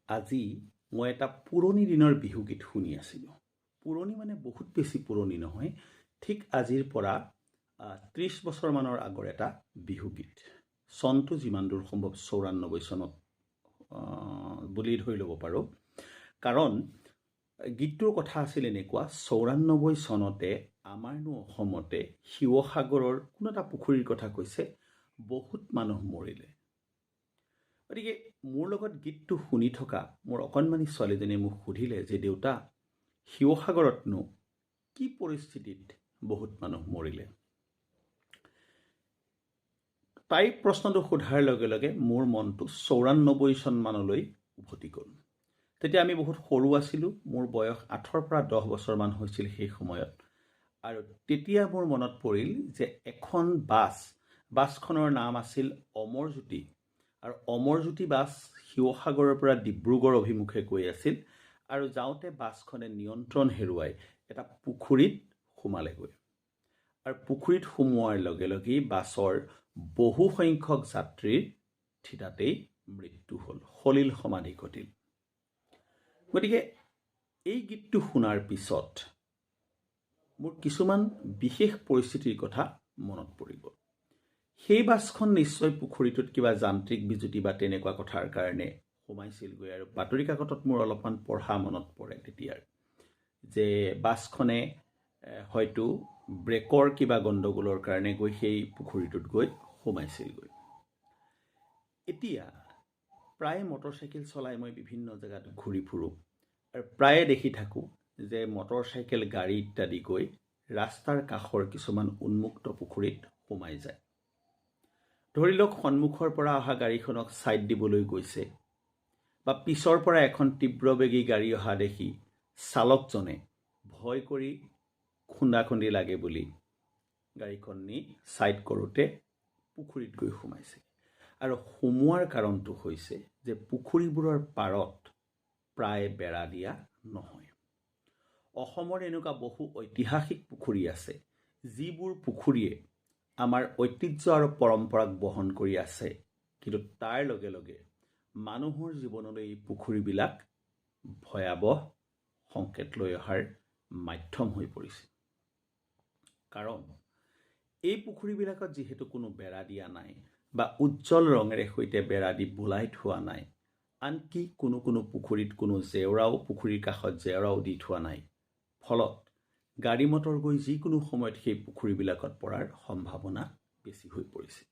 আজি মই এটা পুৰণি দিনৰ বিহুগীত শুনি আছিলোঁ। পুৰণি মানে বহুত বেছি পুৰণি নহয়, ঠিক আজিৰ পৰা 30 বছৰমানৰ আগৰ এটা বিহুগীত। চনটো যিমান দূৰ সম্ভৱ 94 চনত বুলি ধৰি ল'ব পাৰোঁ। কাৰণ গীতটোৰ কথা আছিল এনেকুৱা, 94 চনতে আমাৰনো অসমতে শিৱসাগৰৰ কোনো এটা পুখুৰীৰ কথা কৈছে, বহুত মানুহ মৰিলে। গতিকে মোৰ লগত গীতটো শুনি থকা মোৰ অকণমানি ছোৱালীজনীয়ে মোক সুধিলে যে দেউতা, শিৱসাগৰতনো কি পৰিস্থিতিত বহুত মানুহ মৰিলে? তাইৰ প্ৰশ্নটো সোধাৰ লগে লগে মোৰ মনটো 94 চনমানলৈ উভতি গ'ল। তেতিয়া আমি বহুত সৰু আছিলোঁ, মোৰ বয়স 8ৰ পৰা 10 বছৰমান হৈছিল সেই সময়ত। আৰু তেতিয়া মোৰ মনত পৰিল যে এখন বাছখনৰ নাম আছিল অমৰজ্যোতি। আৰু অমৰজ্যোতি বাছ শিৱসাগৰৰ পৰা ডিব্ৰুগড় অভিমুখে গৈ আছিল, আৰু যাওঁতে বাছখনে নিয়ন্ত্ৰণ হেৰুৱাই এটা পুখুৰীত সোমালেগৈ। আৰু পুখুৰীত সোমোৱাৰ লগে লগেই বাছৰ বহু সংখ্যক যাত্ৰীৰ থিতাতেই মৃত্যু হ'ল, সলিল সমাধি ঘটিল। গতিকে এই গীতটো শুনাৰ পিছত মোৰ কিছুমান বিশেষ পৰিস্থিতিৰ কথা মনত পৰি গ'ল। সেই বাছখন নিশ্চয় পুখুৰীটোত কিবা যান্ত্ৰিক বিজুতি বা তেনেকুৱা কথাৰ কাৰণে সোমাইছিলগৈ। আৰু বাতৰি কাকতত মোৰ অলপমান পঢ়া মনত পৰে তেতিয়াৰ, যে বাছখনে হয়তো ব্ৰেকৰ কিবা গণ্ডগোলৰ কাৰণে গৈ সেই পুখুৰীটোত গৈ সোমাইছিলগৈ। এতিয়া প্ৰায় মটৰচাইকেল চলাই মই বিভিন্ন জেগাত ঘূৰি ফুৰোঁ, আৰু প্ৰায়ে দেখি থাকোঁ যে মটৰচাইকেল, গাড়ী ইত্যাদি গৈ ৰাস্তাৰ কাষৰ কিছুমান উন্মুক্ত পুখুৰীত সোমাই যায়। ধৰি লওক সন্মুখৰ পৰা অহা গাড়ীখনক ছাইড দিবলৈ গৈছে, বা পিছৰ পৰা এখন তীব্ৰবেগী গাড়ী অহা দেখি চালকজনে ভয় কৰি খুন্দাখুন্দি লাগে বুলি গাড়ীখন নি ছাইড কৰোঁতে পুখুৰীত গৈ সোমাইছে। আৰু সোমোৱাৰ কাৰণটো হৈছে যে পুখুৰীবোৰৰ পাৰত প্ৰায় বেৰা দিয়া নহয়। অসমৰ এনেকুৱা বহু ঐতিহাসিক পুখুৰী আছে, যিবোৰ পুখুৰীয়ে আমাৰ ঐতিহ্য আৰু পৰম্পৰাক বহন কৰি আছে, কিন্তু তাৰ লগে লগে মানুহৰ জীৱনলৈ এই পুখুৰীবিলাক ভয়াৱহ সংকেত লৈ অহাৰ মাধ্যম হৈ পৰিছে। কাৰণ এই পুখুৰীবিলাকত যিহেতু কোনো বেৰা দিয়া নাই, বা উজ্জ্বল ৰঙেৰে সৈতে বেৰা দি বোলাই থোৱা নাই, আনকি কোনো পুখুৰীত কোনো পুখুৰীৰ কাষত জেওৰাও দি থোৱা নাই, ফলত গাড়ী মটৰ গৈ যিকোনো সময়ত সেই পুখুৰীবিলাকত পৰাৰ সম্ভাৱনা বেছি হৈ পৰিছে।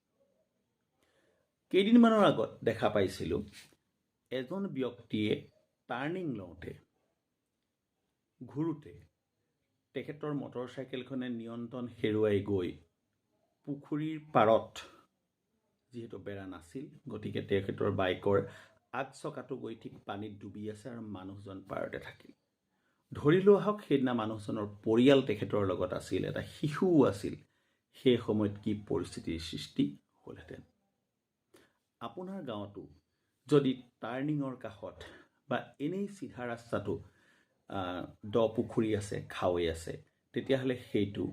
কেইদিনমানৰ আগত দেখা পাইছিলোঁ এজন ব্যক্তিয়ে টাৰ্ণিং লওঁতে, ঘূৰোতে তেখেতৰ মটৰচাইকেলখনে নিয়ন্ত্ৰণ হেৰুৱাই গৈ পুখুৰীৰ পাৰত, যিহেতু বেৰা নাছিল, গতিকে তেখেতৰ বাইকৰ আগ চকাটো গৈ ঠিক পানীত ডুবি আছে, আৰু মানুহজন পাৰতে থাকিল। ধৰি লোৱা হওক সেইদিনা মানুহজনৰ পৰিয়াল তেখেতৰ লগত আছিল, এটা শিশুও আছিল, সেই সময়ত কি পৰিস্থিতিৰ সৃষ্টি হ'লহেঁতেন। আপোনাৰ গাঁৱতো যদি টাৰ্ণিঙৰ কাষত বা এনেই চিধা ৰাস্তাটো দ পুখুৰী আছে, খাৱৈ আছে, তেতিয়াহ'লে সেইটো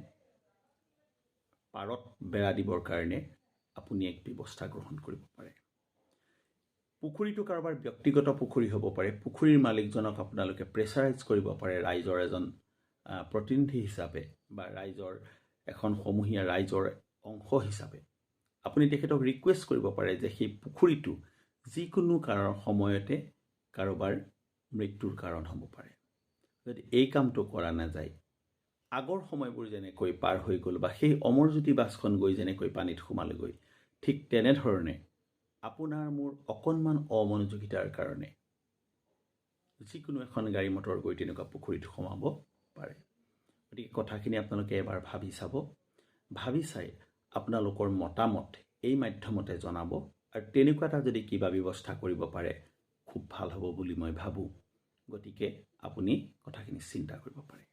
পাৰত বেৰা দিবৰ কাৰণে আপুনি এক ব্যৱস্থা গ্ৰহণ কৰিব পাৰে। পুখুৰীটো কাৰোবাৰ ব্যক্তিগত পুখুৰী হ'ব পাৰে, পুখুৰীৰ মালিকজনক আপোনালোকে প্ৰেছাৰাইজ কৰিব পাৰে ৰাইজৰ এজন প্ৰতিনিধি হিচাপে, বা ৰাইজৰ এখন সমূহীয়া ৰাইজৰ অংশ হিচাপে আপুনি তেখেতক ৰিকুৱেষ্ট কৰিব পাৰে যে সেই পুখুৰীটো যিকোনো সময়তে কাৰোবাৰ মৃত্যুৰ কাৰণ হ'ব পাৰে। যদি এই কামটো কৰা নাযায়, আগৰ সময়বোৰ যেনেকৈ পাৰ হৈ গ'ল, বা সেই অমৰজ্যোতি বাছখন গৈ যেনেকৈ পানীত সোমালেগৈ, ঠিক তেনেধৰণে আপোনাৰ মোৰ অকণমান অমনোযোগিতাৰ কাৰণে যিকোনো এখন গাড়ী মটৰ গৈ তেনেকুৱা পুখুৰীত সোমাব পাৰে। গতিকে কথাখিনি আপোনালোকে এবাৰ ভাবি চাব, ভাবি চাই আপোনালোকৰ মতামত এই মাধ্যমতে জনাব, আৰু তেনেকুৱা এটা যদি কিবা ব্যৱস্থা কৰিব পাৰে খুব ভাল হ'ব বুলি মই ভাবোঁ। গতিকে আপুনি কথাখিনি চিন্তা কৰিব পাৰে।